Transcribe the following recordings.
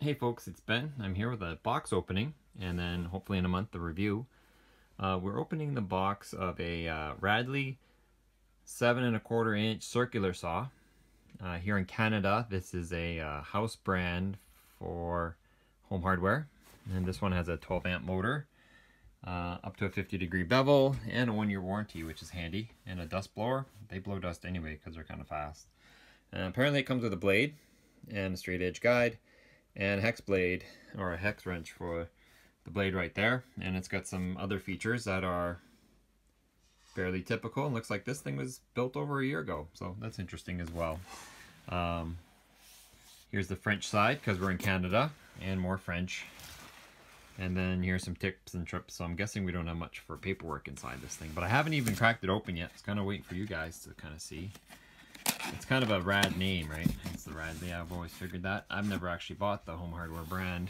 Hey folks, it's Ben. I'm here with a box opening and then hopefully in a month the review. We're opening the box of a Radley 7¼ inch circular saw. Here in Canada, this is a house brand for home hardware. And this one has a 12 amp motor, up to a 50-degree bevel, and a 1-year warranty, which is handy, and a dust blower. They blow dust anyway because they're kind of fast. Apparently it comes with a blade and a straight edge guide and a hex blade or a hex wrench for the blade right there, and it's got some other features that are fairly typical, and looks like this thing was built over a year ago, so that's interesting as well. Here's the French side because we're in Canada, and more French, and then here's some tips and trips. So I'm guessing we don't have much for paperwork inside this thing, but I haven't even cracked it open yet. I was kind of waiting for you guys to kind of see. It's kind of a rad name, right? It's the Radley. I've always figured that. I've never actually bought the home hardware brand.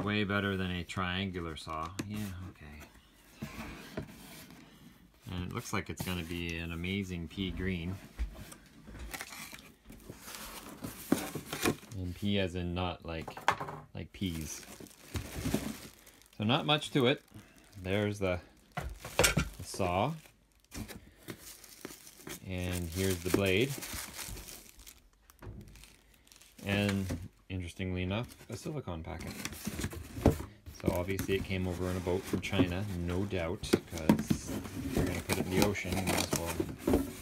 Way better than a triangular saw. Yeah, okay. And it looks like it's going to be an amazing pea green. And pea as in not like peas. So not much to it. There's the saw. And here's the blade. And interestingly enough, a silicone packet. So obviously it came over in a boat from China, no doubt, because you're going to put it in the ocean, you might as well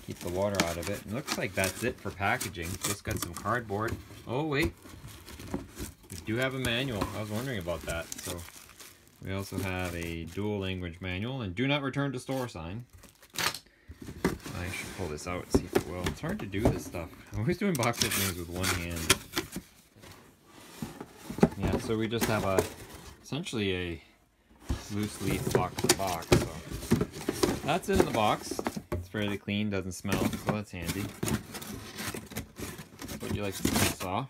keep the water out of it. And looks like that's it for packaging. Just got some cardboard. Oh wait, we do have a manual. I was wondering about that. So we also have a dual language manual and do not return to store sign. I should pull this out and see if it will. It's hard to do this stuff. I'm always doing box openings with one hand. Yeah, so we just have essentially a loose leaf box to box. So that's it in the box. It's fairly clean, doesn't smell, so that's handy. That's what you like to see in a saw.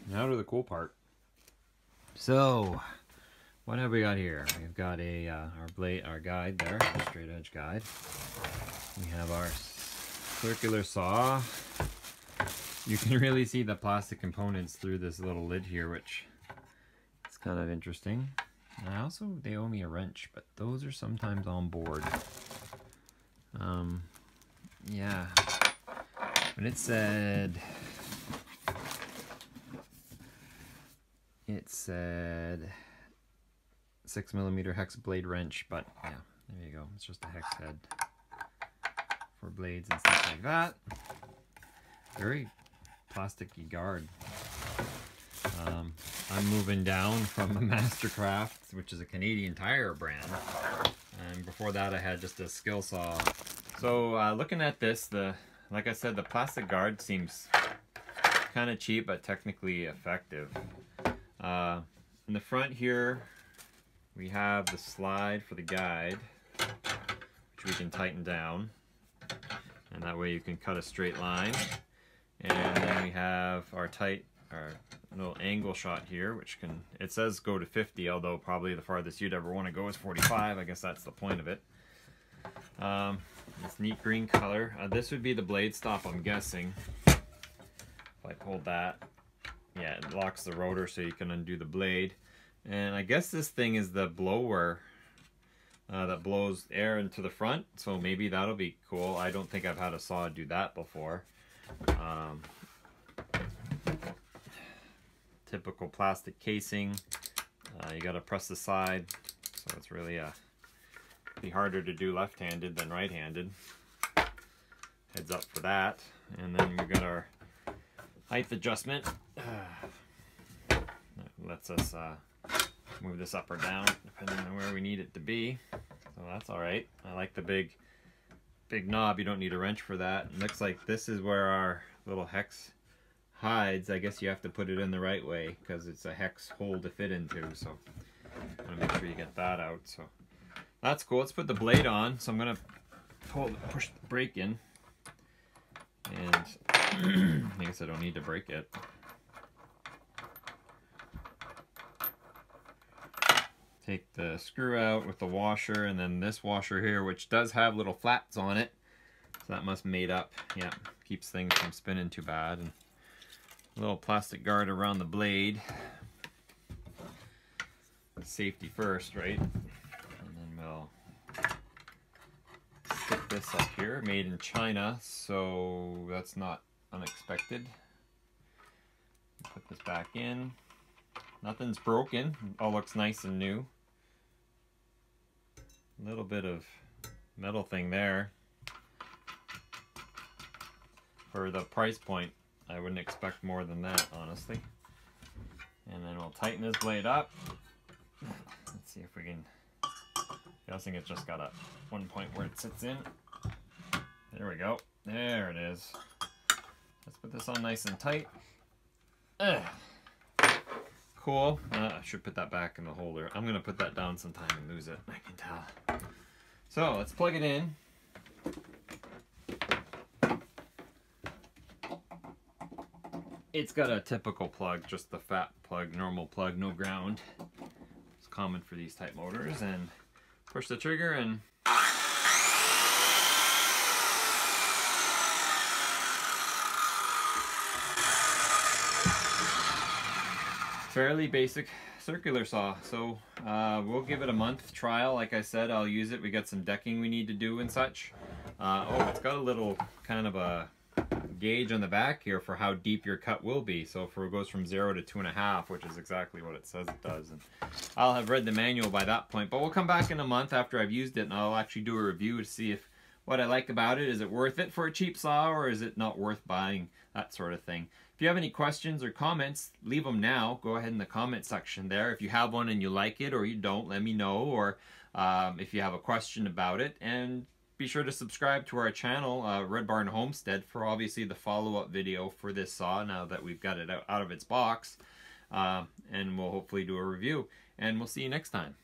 Now to the cool part. So, what have we got here? We've got a our guide there, our straight edge guide. We have our circular saw. You can really see the plastic components through this little lid here, which is kind of interesting. And also, they owe me a wrench, but those are sometimes on board. Yeah. But it said 6mm hex blade wrench, but yeah, there you go. It's just a hex head for blades and stuff like that. Very plasticky guard. I'm moving down from a Mastercraft, which is a Canadian Tire brand, and before that I had just a skill saw. So looking at this, like I said, the plastic guard seems kind of cheap but technically effective. In the front here, we have the slide for the guide, which we can tighten down, and that way you can cut a straight line. And then we have our little angle shot here, which it says go to 50, although probably the farthest you'd ever want to go is 45. I guess that's the point of it. This neat green color. This would be the blade stop, I'm guessing. If I pulled that. Yeah, it locks the rotor so you can undo the blade. And I guess this thing is the blower that blows air into the front, so maybe that'll be cool. I don't think I've had a saw do that before. Typical plastic casing. You gotta press the side, so it's really be harder to do left-handed than right-handed. Heads up for that. And then we've got our height adjustment. That lets us move this up or down depending on where we need it to be, so that's all right. I like the big knob. You don't need a wrench for that. It looks like this is where our little hex hides. I guess you have to put it in the right way because it's a hex hole to fit into, so I want to make sure you get that out. So that's cool. Let's put the blade on. So I'm gonna push the brake in, and I guess I don't need to brake it. take the screw out with the washer, and then this washer here, which does have little flats on it. So that must mate up. Yeah, keeps things from spinning too bad. And a little plastic guard around the blade. Safety first, right? And then we'll stick this up here. Made in China, so that's not unexpected. Put this back in. Nothing's broken. All looks nice and new. A little bit of metal thing there. For the price point, I wouldn't expect more than that, honestly. And then we'll tighten this blade up. Let's see if we can. I'm guessing it's just got a one point where it sits in. There we go. There it is. Let's put this on nice and tight. Cool. I should put that back in the holder. I'm going to put that down sometime and lose it. I can tell. So let's plug it in. It's got a typical plug, just the fat plug, normal plug, no ground. It's common for these type motors. And push the trigger and fairly basic circular saw. So we'll give it a month trial. Like I said, I'll use it. We got some decking we need to do and such. Oh, it's got a little kind of a gauge on the back here for how deep your cut will be. So if it goes from 0 to 2.5, which is exactly what it says it does. And I'll have read the manual by that point, but we'll come back in a month after I've used it and I'll actually do a review to see if what I like about it. Is it worth it for a cheap saw, or is it not worth buying? That sort of thing. If you have any questions or comments, leave them now. Go ahead in the comment section there. If you have one and you like it or you don't, let me know. Or if you have a question about it. And be sure to subscribe to our channel, Red Barn Homestead, for obviously the follow-up video for this saw now that we've got it out of its box. And we'll hopefully do a review. And we'll see you next time.